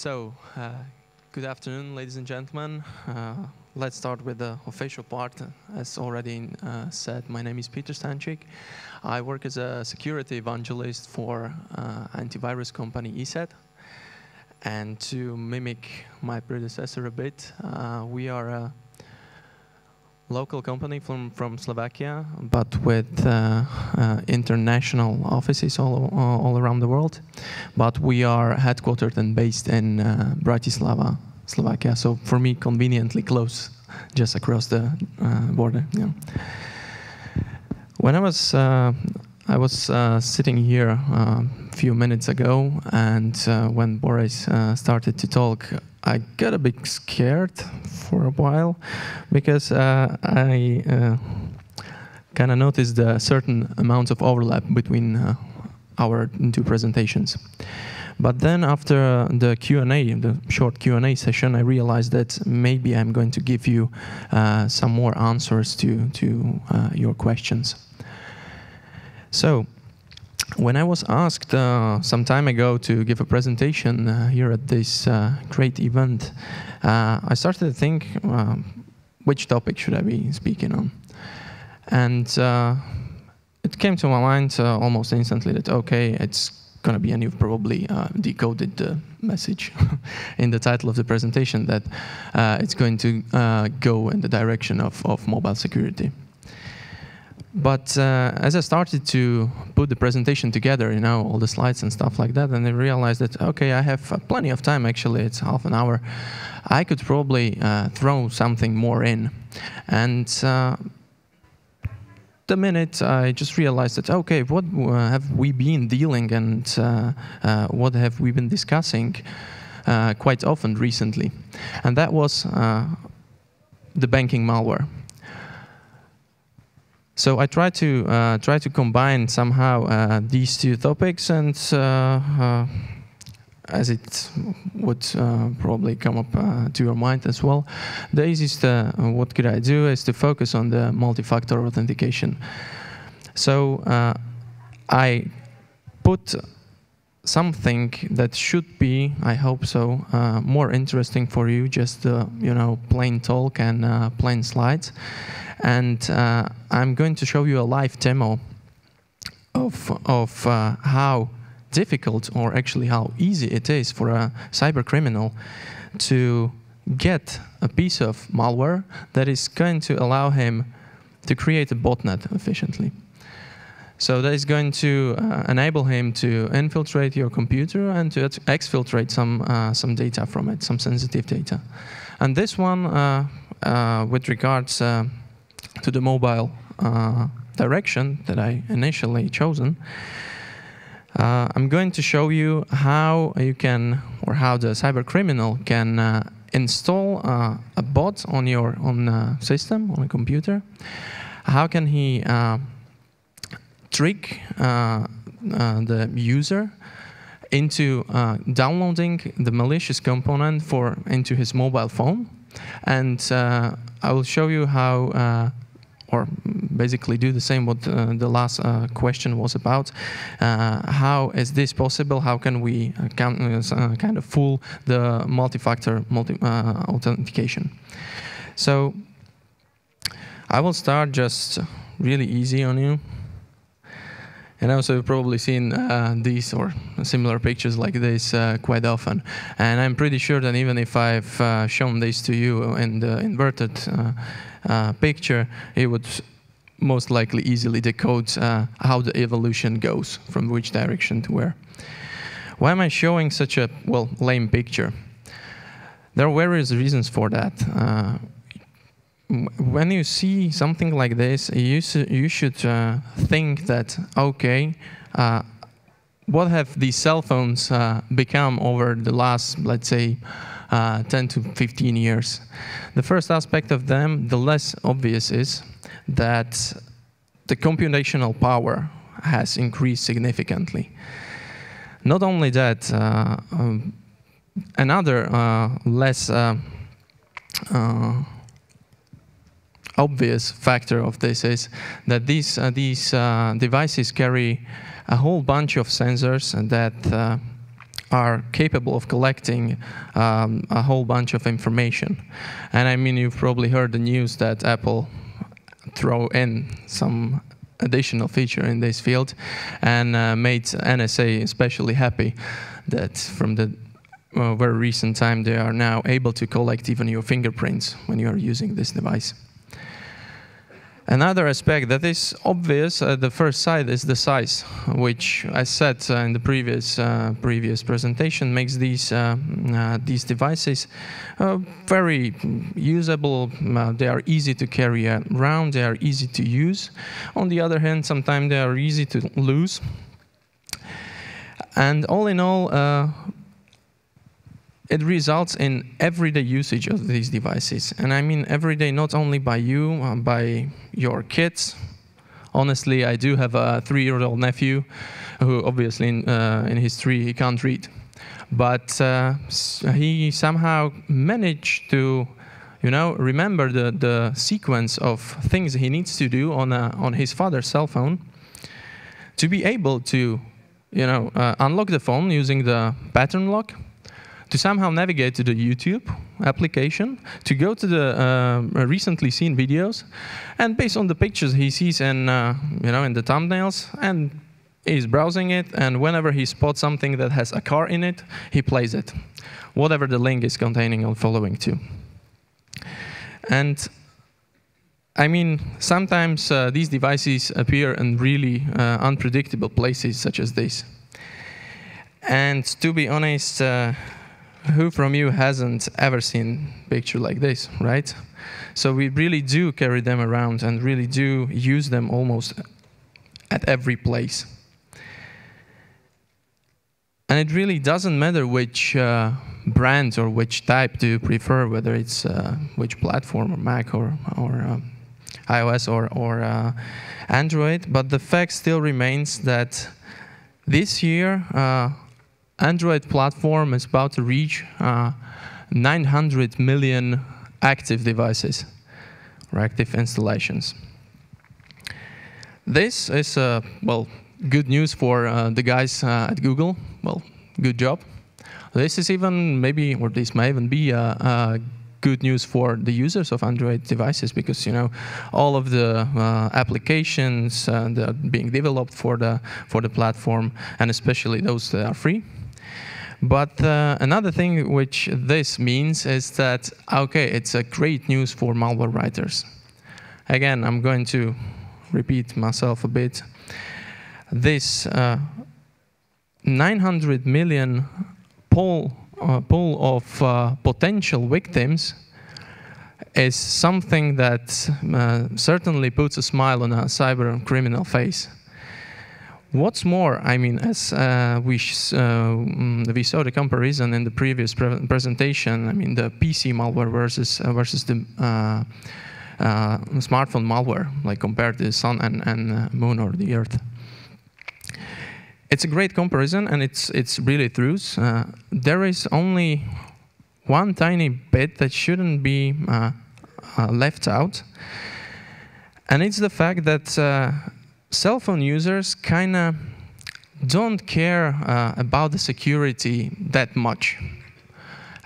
So, good afternoon, ladies and gentlemen. Let's start with the official part. As already said, my name is Peter Stančík. I work as a security evangelist for antivirus company ESET. And to mimic my predecessor a bit, we are a local company from Slovakia, but with international offices all around the world. But we are headquartered and based in Bratislava, Slovakia. So for me, conveniently close, just across the border. Yeah. When I was sitting here a few minutes ago, and when Boris started to talk, I got a bit scared for a while, because I kind of noticed a certain amount of overlap between our two presentations. But then after the Q&A, the short Q&A session, I realized that maybe I'm going to give you some more answers to your questions. So, when I was asked some time ago to give a presentation here at this great event, I started to think, which topic should I be speaking on? And it came to my mind almost instantly that, okay, it's going to be, and you've probably decoded the message in the title of the presentation, that it's going to go in the direction of mobile security. But as I started to put the presentation together, you know, all the slides and stuff like that, and I realized that, okay, I have plenty of time, actually, it's half an hour. I could probably throw something more in. And the minute I just realized that, okay, what have we been dealing and what have we been discussing quite often recently? And that was the banking malware. So I try to combine somehow these two topics, and as it would probably come up to your mind as well, the easiest what could I do is to focus on the multi-factor authentication. So I put something that should be, I hope so, more interesting for you, just you know, plain talk and plain slides. And I'm going to show you a live demo of how difficult, or actually how easy it is for a cyber criminal to get a piece of malware that is going to allow him to create a botnet efficiently. So that is going to enable him to infiltrate your computer and to exfiltrate some data from it, some sensitive data. And this one, with regards to the mobile direction that I initially chosen, I'm going to show you how you can, or how the cyber criminal can install a bot on your system, on a computer. How can he trick the user into downloading the malicious component into his mobile phone. And I will show you how, or basically do the same what the last question was about. How is this possible? How can we kind of fool the multi-factor authentication? So I will start just really easy on you. And also, you've probably seen these or similar pictures like this quite often. And I'm pretty sure that even if I've shown this to you in the inverted picture, it would most likely easily decode how the evolution goes, from which direction to where. Why am I showing such a, well, lame picture? There are various reasons for that. When you see something like this, you should think that, okay, what have these cell phones become over the last, let's say, 10 to 15 years? The first aspect of them, the less obvious, is that the computational power has increased significantly. Not only that, another less obvious factor of this is that these devices carry a whole bunch of sensors that are capable of collecting a whole bunch of information. And I mean, you've probably heard the news that Apple throw in some additional feature in this field and made NSA especially happy that from the very recent time they are now able to collect even your fingerprints when you are using this device. Another aspect that is obvious at the first sight is the size, which, as said in the previous presentation, makes these devices very usable. They are easy to carry around. They are easy to use. On the other hand, sometimes they are easy to lose. And all in all, it results in everyday usage of these devices. And I mean everyday not only by you, by your kids. Honestly, I do have a 3-year-old nephew who obviously in his 3 he can't read. But he somehow managed to remember the sequence of things he needs to do on his father's cell phone to be able to unlock the phone using the pattern lock, to somehow navigate to the YouTube application, to go to the recently seen videos, and based on the pictures he sees in the thumbnails, and he's browsing it, and whenever he spots something that has a car in it, he plays it, whatever the link is containing or following to. And I mean, sometimes these devices appear in really unpredictable places such as this. And to be honest, who from you hasn't ever seen a picture like this, right? So we really do carry them around and really do use them almost at every place. And it really doesn't matter which brand or which type do you prefer, whether it's which platform, or Mac or iOS or Android, but the fact still remains that this year Android platform is about to reach 900 million active devices, or active installations. This is, well, good news for the guys at Google. Well, good job. This is even maybe, or this may even be good news for the users of Android devices, because all of the applications that are being developed for the platform, and especially those that are free. But another thing which this means is that, okay, it's a great news for malware writers. Again, I'm going to repeat myself a bit. This 900 million pool of potential victims is something that certainly puts a smile on a cyber criminal face. What's more, I mean, as we saw the comparison in the previous presentation, I mean, the PC malware versus the smartphone malware, like compared to the sun and moon or the earth. It's a great comparison, and it's really true. There is only one tiny bit that shouldn't be left out, and it's the fact that cell phone users kind of don't care about the security that much.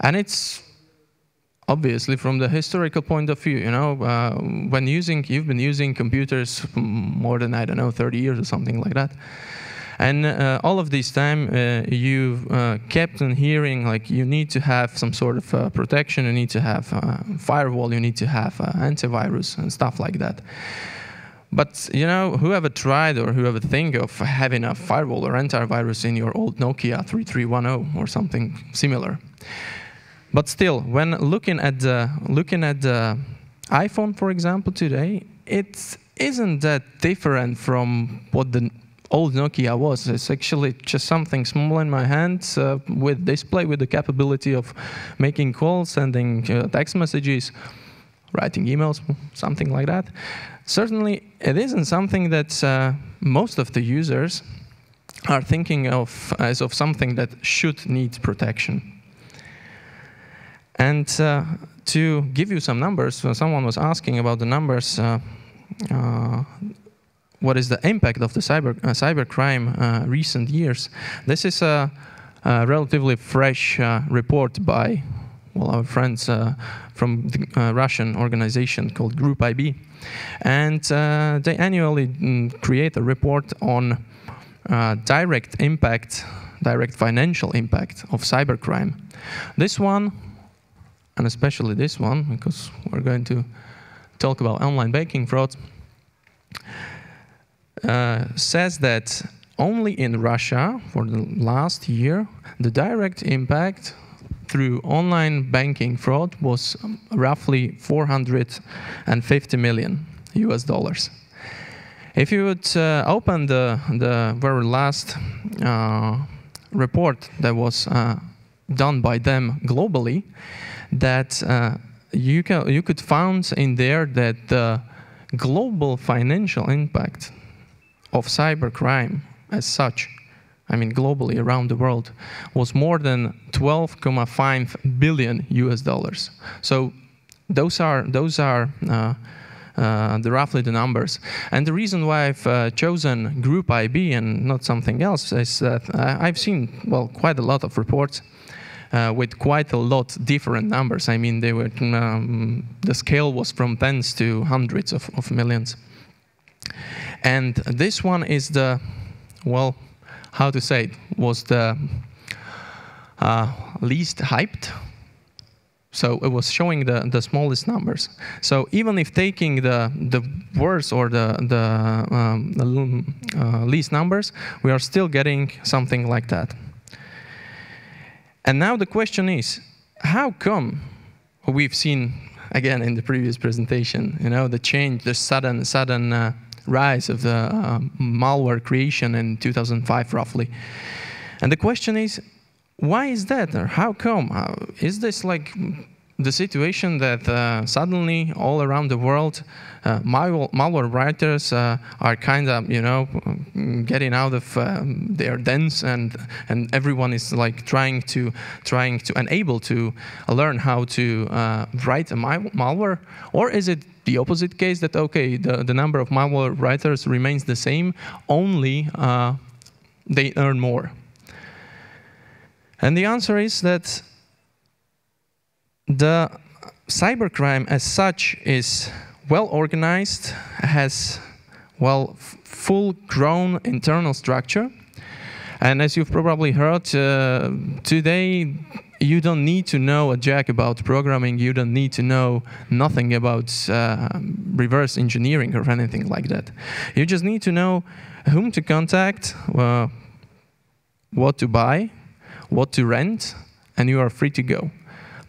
And it's obviously from the historical point of view, when you've been using computers more than, I don't know, 30 years or something like that. And all of this time, you've kept on hearing, like, you need to have some sort of protection, you need to have firewall, you need to have antivirus and stuff like that. But, whoever tried or whoever think of having a firewall or antivirus in your old Nokia 3310 or something similar? But still, when looking at the iPhone, for example, today, it isn't that different from what the old Nokia was. It's actually just something small in my hands with display, with the capability of making calls, sending text messages, writing emails, something like that. Certainly, it isn't something that most of the users are thinking of as of something that should need protection. And to give you some numbers, someone was asking about the numbers. What is the impact of the cybercrime recent years? This is a relatively fresh report by our friends from the Russian organization called Group IB. And they annually create a report on direct financial impact of cybercrime. This one, and especially this one, because we're going to talk about online banking fraud, says that only in Russia, for the last year, the direct impact through online banking fraud was roughly $450 million US. If you would open the very last report that was done by them globally, that you could find in there that the global financial impact of cybercrime as such, I mean globally around the world, was more than 12.5 billion US. So those are roughly the numbers. And the reason why I've chosen Group IB and not something else is that I've seen, well, quite a lot of reports with quite a lot different numbers. I mean, they were the scale was from tens to hundreds of millions. And this one is the, well, how to say it, was the least hyped. So it was showing the smallest numbers. So even if taking the worst or the least numbers, we are still getting something like that. And now the question is, how come we've seen, again in the previous presentation, the change, the sudden rise of the malware creation in 2005 roughly. And the question is, why is that? Or how come? Is this like the situation that suddenly all around the world malware writers are kind of, getting out of their dens, and everyone is like trying to and able to learn how to write a malware? Or is it the opposite case, that okay, the number of malware writers remains the same, only they earn more? And the answer is that the cybercrime as such is well organized, has full-grown internal structure, and as you've probably heard today, you don't need to know a jack about programming. You don't need to know nothing about reverse engineering or anything like that. You just need to know whom to contact, what to buy, what to rent, and you are free to go.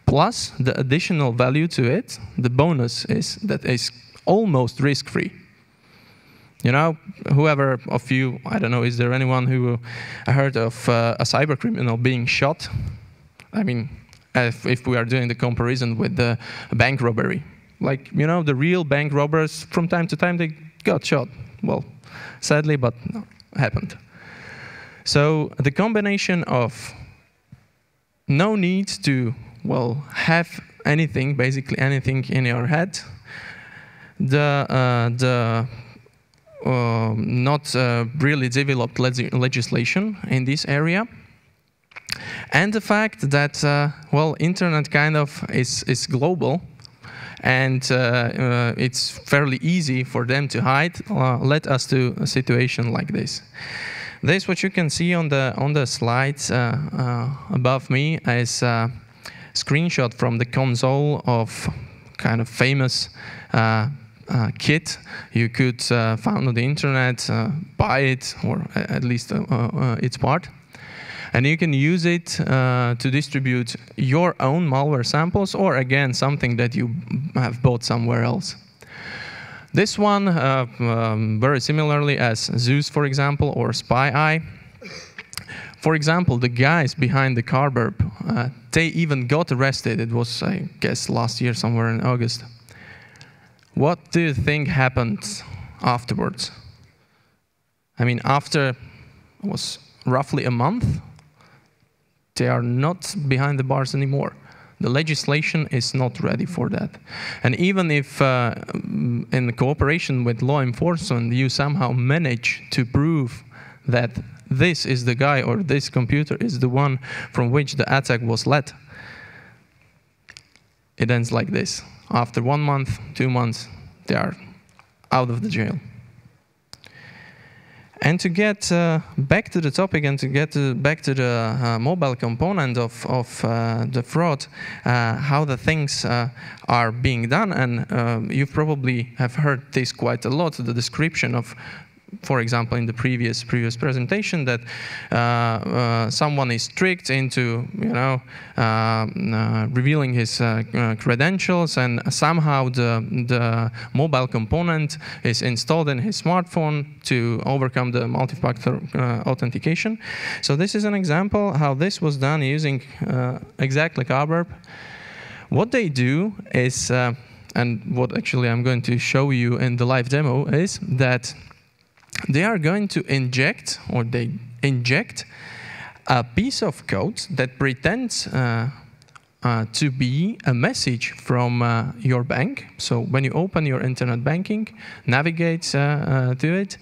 Plus, the additional value to it, the bonus is that it's almost risk-free. Whoever of you, I don't know, is there anyone who heard of a cyber criminal being shot? I mean, if we are doing the comparison with the bank robbery. Like, the real bank robbers, from time to time, they got shot. Well, sadly, but no, happened. So the combination of no need to, have anything, basically anything in your head, the not really developed legislation in this area, and the fact that, internet kind of is global, and it's fairly easy for them to hide, led us to a situation like this. This, what you can see on the slides above me, is a screenshot from the console of kind of famous kit you could find on the internet, buy it, or at least its part. And you can use it to distribute your own malware samples, or again, something that you have bought somewhere else. This one, very similarly as Zeus, for example, or SpyEye. For example, the guys behind the car burp, they even got arrested. It was, I guess, last year, somewhere in August. What do you think happened afterwards? I mean, after it was roughly a month, they are not behind the bars anymore. The legislation is not ready for that. And even if in cooperation with law enforcement, you somehow manage to prove that this is the guy or this computer is the one from which the attack was led, it ends like this. After 1 month, 2 months, they are out of the jail. And to get back to the topic and to get back to the mobile component of the fraud, how the things are being done, and you probably have heard this quite a lot, the description of, for example, in the previous presentation, that someone is tricked into, revealing his credentials, and somehow the mobile component is installed in his smartphone to overcome the multi-factor authentication. So this is an example how this was done using exactly Cowburp. What they do is, and what actually I'm going to show you in the live demo, is that they are going to inject, or they inject, a piece of code that pretends to be a message from your bank. So when you open your internet banking, navigate to it,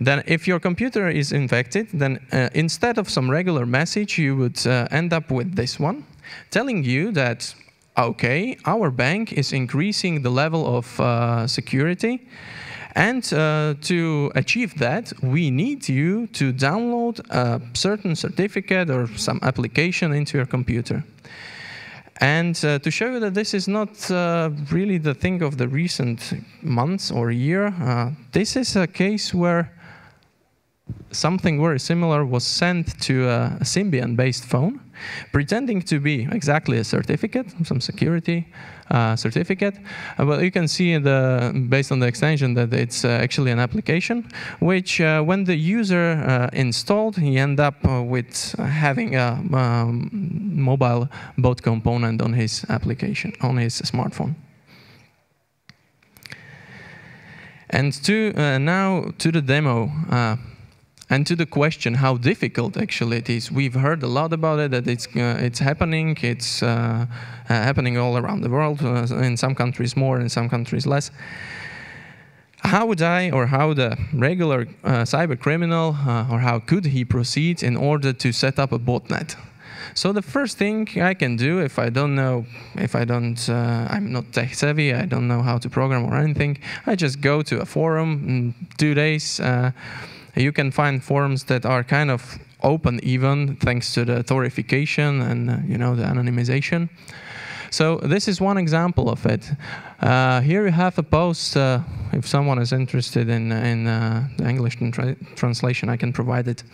then if your computer is infected, then instead of some regular message, you would end up with this one, telling you that, okay, our bank is increasing the level of security, and to achieve that, we need you to download a certain certificate or some application into your computer. And to show you that this is not really the thing of the recent months or year, this is a case where something very similar was sent to a Symbian-based phone, pretending to be exactly a certificate, some security certificate. Well, you can see based on the extension that it's actually an application, which when the user installed, he ended up with having a mobile bot component on his application, on his smartphone. And now to the demo. And to the question how difficult actually it is. We've heard a lot about it, that it's happening. It's happening all around the world, in some countries more, in some countries less. How would how the regular cyber criminal, or how could he proceed in order to set up a botnet? So the first thing I can do, if I don't know, I'm not tech savvy, I don't know how to program or anything, I just go to a forum in 2 days. You can find forums that are kind of open even, thanks to the Torification and the anonymization. So this is one example of it. Here you have a post. If someone is interested in the English translation, I can provide it.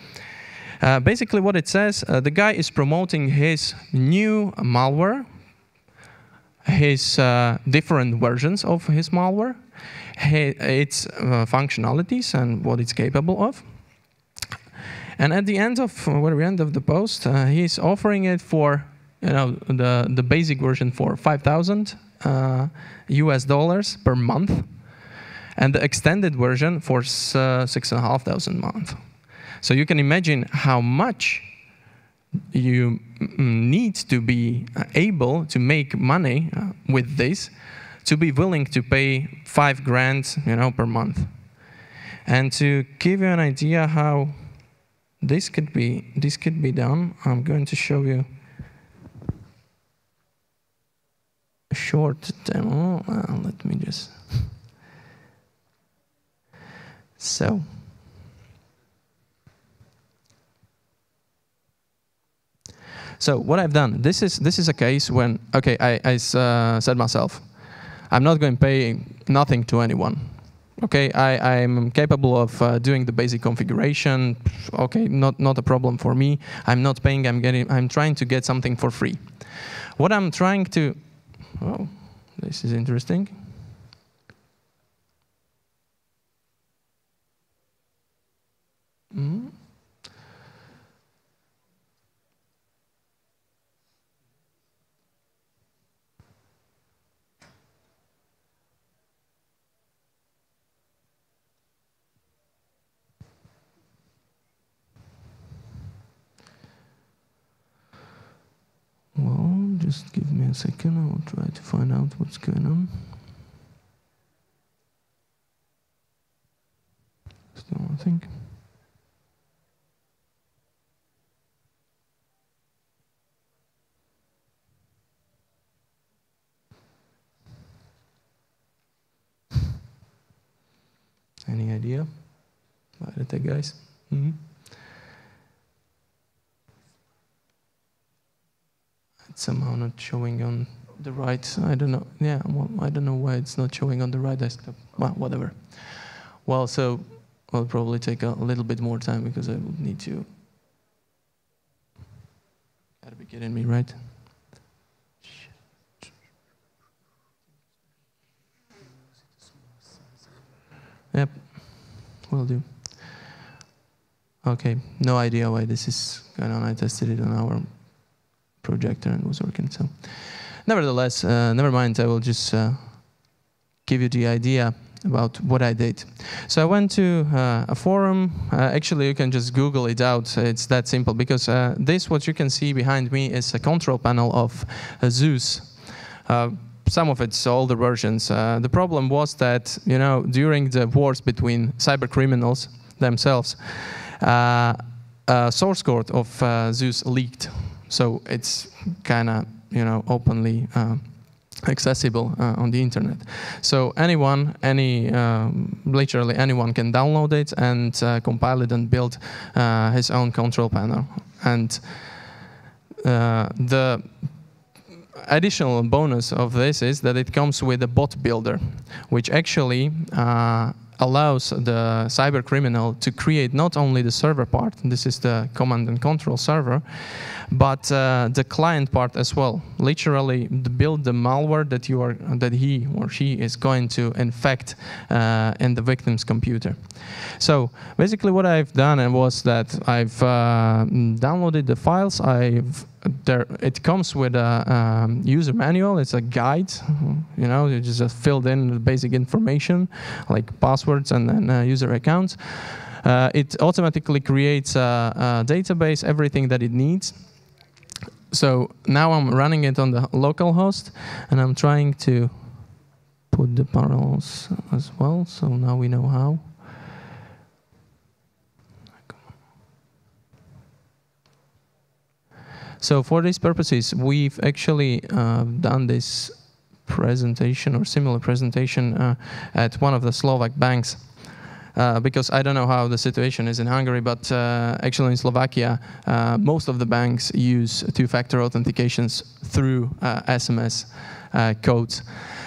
Basically what it says, the guy is promoting his new malware, his different versions of his malware, its functionalities and what it's capable of. And at the end of the post, he's offering it for the basic version for $5,000 US per month, and the extended version for $6,500 a month. So you can imagine how much you need to be able to make money with this, to be willing to pay $5,000, per month. And to give you an idea how this could be done, I'm going to show you a short demo. Let me just. So what I've done, this is a case when, okay, I said myself, I'm not going to pay nothing to anyone. Okay, I'm capable of doing the basic configuration. Okay, not a problem for me. I'm not paying. I'm trying to get something for free. What I'm trying to, oh, this is interesting. Well, just give me a second. I will try to find out what's going on. Still nothing. Any idea about the tech guys? Mm-hmm. It's somehow not showing on the right. I don't know. Yeah, well, I don't know why it's not showing on the right desktop. Well, whatever. Well, so I'll probably take a little bit more time because I will need to. Gotta be kidding me, right? Yep, will do. Okay, no idea why this is going on. I tested it on our projector and it was working. So, nevertheless, never mind. I will just give you the idea about what I did. So I went to a forum. Actually, you can just Google it out. It's that simple because this, what you can see behind me, is a control panel of Zeus. Some of it's older versions. The problem was that, you know, during the wars between cyber criminals themselves, source code of Zeus leaked. So it's kind of, you know, openly accessible on the internet. So anyone, literally anyone can download it and compile it and build his own control panel. And the additional bonus of this is that it comes with a bot builder, which actually allows the cyber criminal to create not only the server part, this is the command and control server, but the client part as well. Literally build the malware that he or she is going to infect in the victim's computer. So basically what I've done was that I've downloaded the files. It comes with a user manual. It's a guide. You know, you just filled in the basic information like passwords and then user accounts. It automatically creates a database, everything that it needs. So now I'm running it on the local host, and I'm trying to put the parallels as well. So now we know how. So for these purposes, we've actually done this presentation or similar presentation at one of the Slovak banks. Because I don't know how the situation is in Hungary, but actually in Slovakia, most of the banks use two-factor authentications through SMS codes.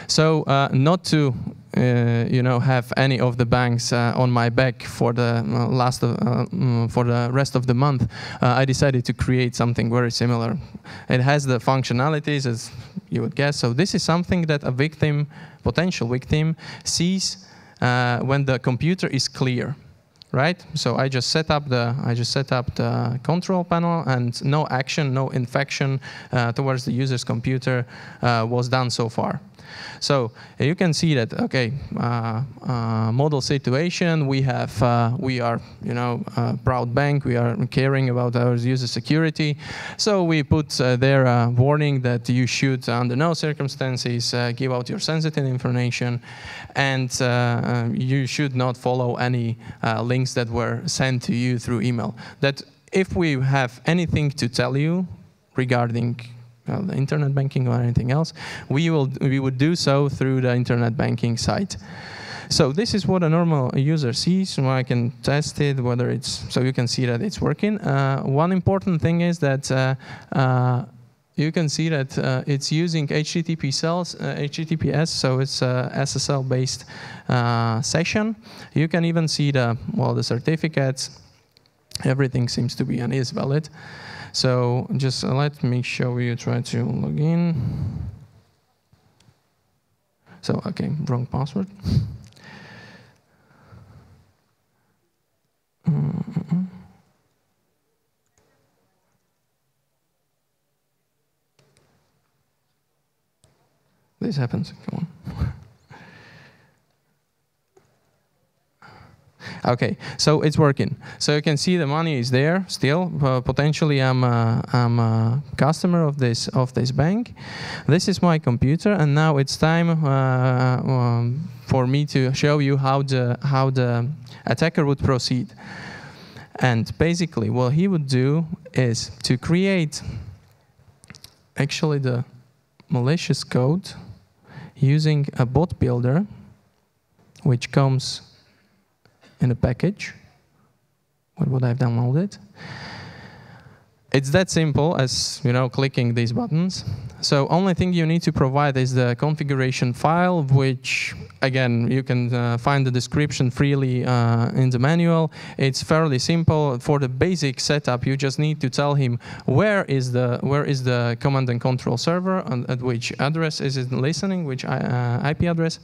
So not to you know, have any of the banks on my back for the for the rest of the month, I decided to create something very similar. It has the functionalities as you would guess. So this is something that a victim, potential victim, sees when the computer is clear, right? So I just set up the control panel, and no action, no infection towards the user's computer was done so far. So you can see that, okay, model situation, we are, you know, a proud bank, we are caring about our user security. So we put there a warning that you should, under no circumstances, give out your sensitive information, and you should not follow any links that were sent to you through email. That if we have anything to tell you regarding the internet banking or anything else, we would do so through the internet banking site. So this is what a normal user sees. So I can test it, whether it's, so you can see that it's working. One important thing is that you can see that it's using HTTPS, so it's a SSL-based session. You can even see the certificates. Everything seems to be and is valid. So just let me show you, try to log in. So, okay, wrong password. This happens, come on. Okay, so it's working. So you can see the money is there still. Potentially, I'm a customer of this bank. This is my computer, and now it's time for me to show you how the attacker would proceed. And basically, what he would do is to create actually the malicious code using a bot builder, which comes in a package. What would I have downloaded? It's that simple as, clicking these buttons. So only thing you need to provide is the configuration file, which, again, you can find the description freely in the manual. It's fairly simple. For the basic setup, you just need to tell him where is the command and control server, and at which address is it listening, which IP address,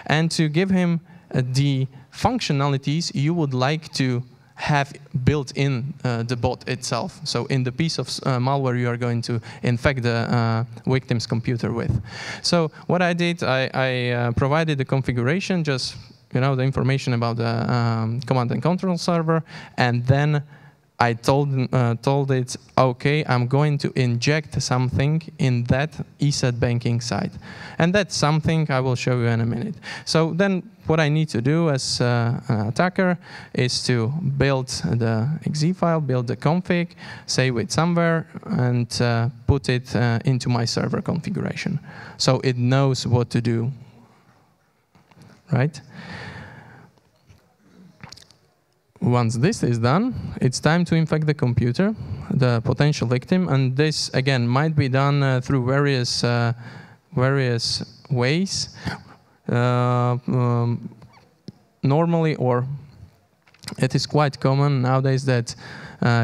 and to give him the functionalities you would like to have built in the bot itself. So in the piece of malware you are going to infect the victim's computer with. So what I did, I provided the configuration, just the information about the command and control server, and then I told it, okay, I'm going to inject something in that ESET banking site. And that's something I will show you in a minute. So then what I need to do as an attacker is to build the exe file, build the config, save it somewhere, and put it into my server configuration. So it knows what to do, right? Once this is done, it's time to infect the computer, the potential victim, and this again might be done through various ways. Normally, or it is quite common nowadays that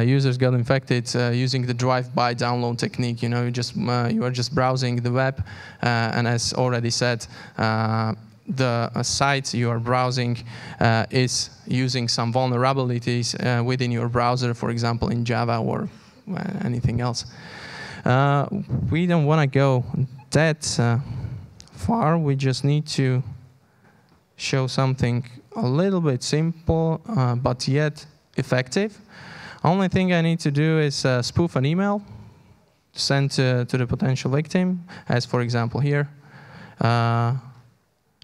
users get infected using the drive-by download technique. You are just browsing the web, and as already said, the site you are browsing is using some vulnerabilities within your browser, for example, in Java or anything else. We don't want to go that far. We just need to show something a little bit simple, but yet effective. Only thing I need to do is spoof an email sent to the potential victim, as for example here.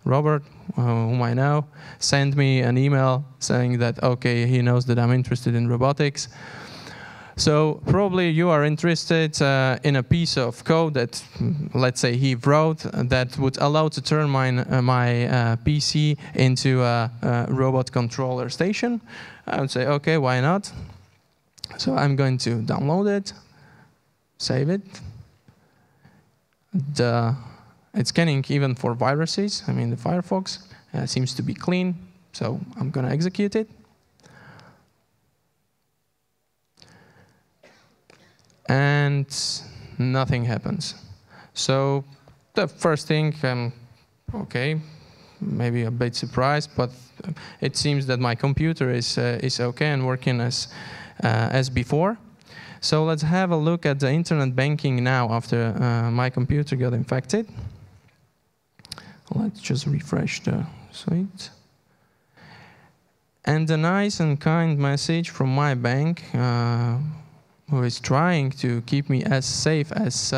Robert, whom I know, sent me an email saying that, okay, he knows that I'm interested in robotics. So probably you are interested in a piece of code that, let's say, he wrote that would allow to turn my PC into a robot controller station. I would say, okay, why not? So I'm going to download it, save it. It's scanning even for viruses. I mean, the Firefox seems to be clean, so I'm going to execute it. And nothing happens. So the first thing, okay, maybe a bit surprised, but it seems that my computer is okay and working as before. So let's have a look at the internet banking now after my computer got infected. Let's just refresh the site. And a nice and kind message from my bank, who is trying to keep me as safe as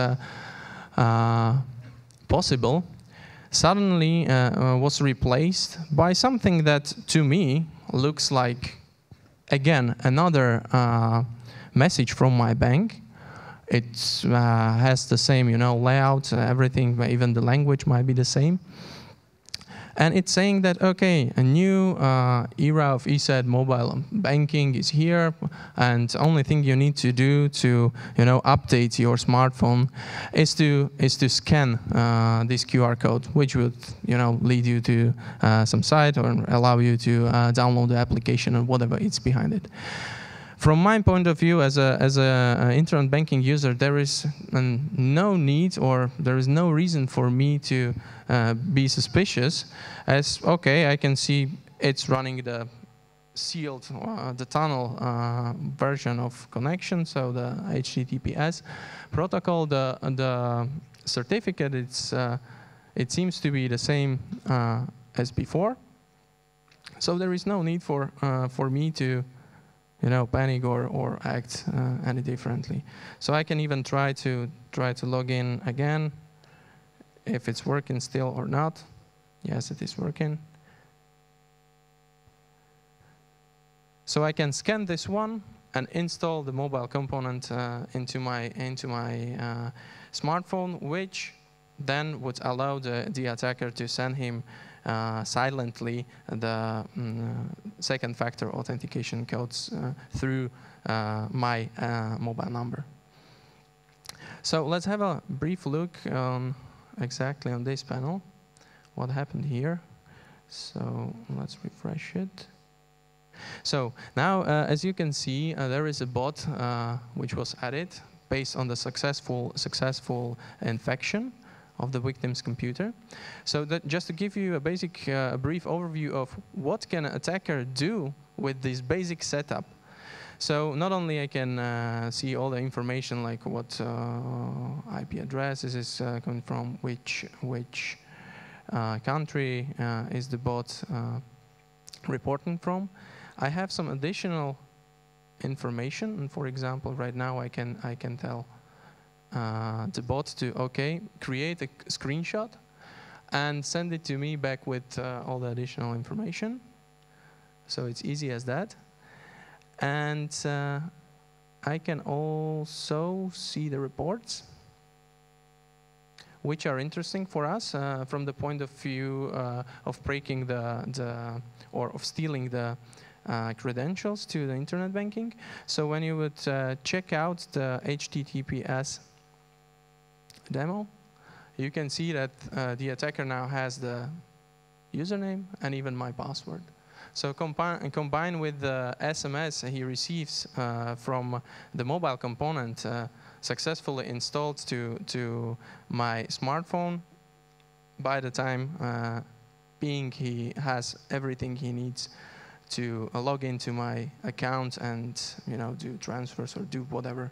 possible, suddenly was replaced by something that, to me, looks like, again, another message from my bank. It has the same, layout, everything, even the language might be the same. And it's saying that, okay, a new era of ESET mobile banking is here, and the only thing you need to do to, update your smartphone is to scan this QR code, which would, lead you to some site or allow you to download the application and whatever is behind it. From my point of view, as a internet banking user, there is no need or there is no reason for me to be suspicious. As okay, I can see it's running the sealed, the tunnel version of connection, so the HTTPS protocol. The certificate, it seems to be the same as before. So there is no need for me to panic or act any differently. So I can even try to log in again, if it's working still or not. Yes, it is working. So I can scan this one and install the mobile component into my smartphone, which then would allow the attacker to send him silently the second factor authentication codes through my mobile number. So let's have a brief look exactly on this panel, what happened here. So let's refresh it. So now, as you can see, there is a bot which was added based on the successful infection of the victim's computer. So that just to give you a basic, brief overview of what can an attacker do with this basic setup. So not only I can see all the information like what IP address is this coming from, which country is the bot reporting from. I have some additional information, and for example, right now I can tell the bot to create a screenshot and send it to me back with all the additional information. So it's easy as that. And I can also see the reports, which are interesting for us from the point of view of breaking or of stealing the credentials to the internet banking. So when you would check out the HTTPS demo, you can see that the attacker now has the username and even my password. So combined with the SMS he receives from the mobile component successfully installed to my smartphone, by the time he has everything he needs to log into my account and do transfers or do whatever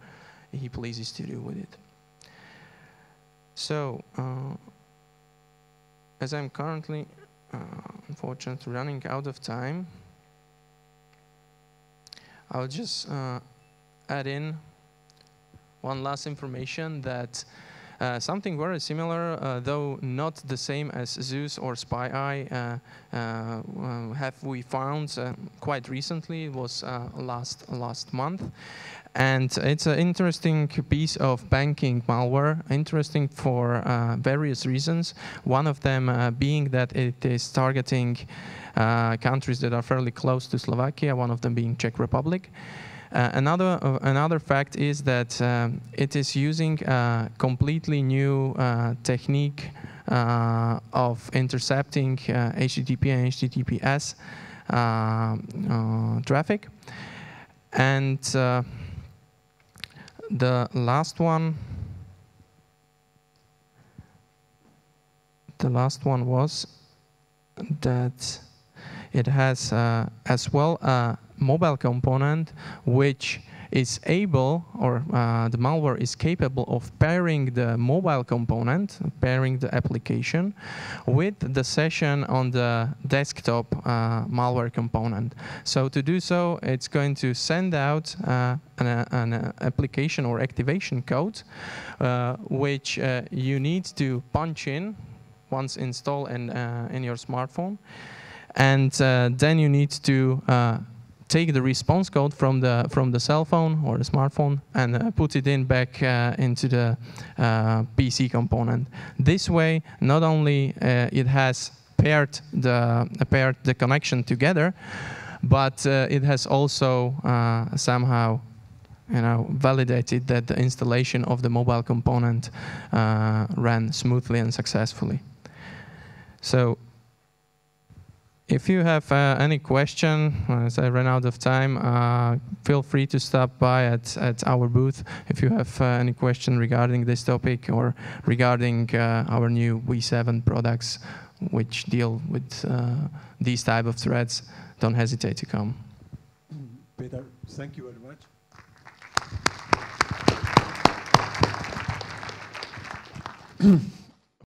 he pleases to do with it. So as I'm currently unfortunately running out of time, I'll just add in one last information that something very similar, though not the same as Zeus or SpyEye, have we found quite recently. It was last month. And it's an interesting piece of banking malware, interesting for various reasons. One of them being that it is targeting countries that are fairly close to Slovakia, one of them being Czech Republic. Another fact is that it is using a completely new technique of intercepting HTTP and HTTPS traffic. And the last one was that it has as well a mobile component which is able, or the malware is capable of pairing the mobile component, pairing the application with the session on the desktop malware component. So to do so, it's going to send out an application or activation code which you need to punch in once installed in your smartphone. And then you need to take the response code from the cell phone or the smartphone and put it in back into the PC component. This way, not only it has paired the connection together, but it has also somehow validated that the installation of the mobile component ran smoothly and successfully. So if you have any question, as I ran out of time, feel free to stop by at our booth if you have any question regarding this topic or regarding our new V7 products which deal with these type of threats. Don't hesitate to come. Peter, thank you very much.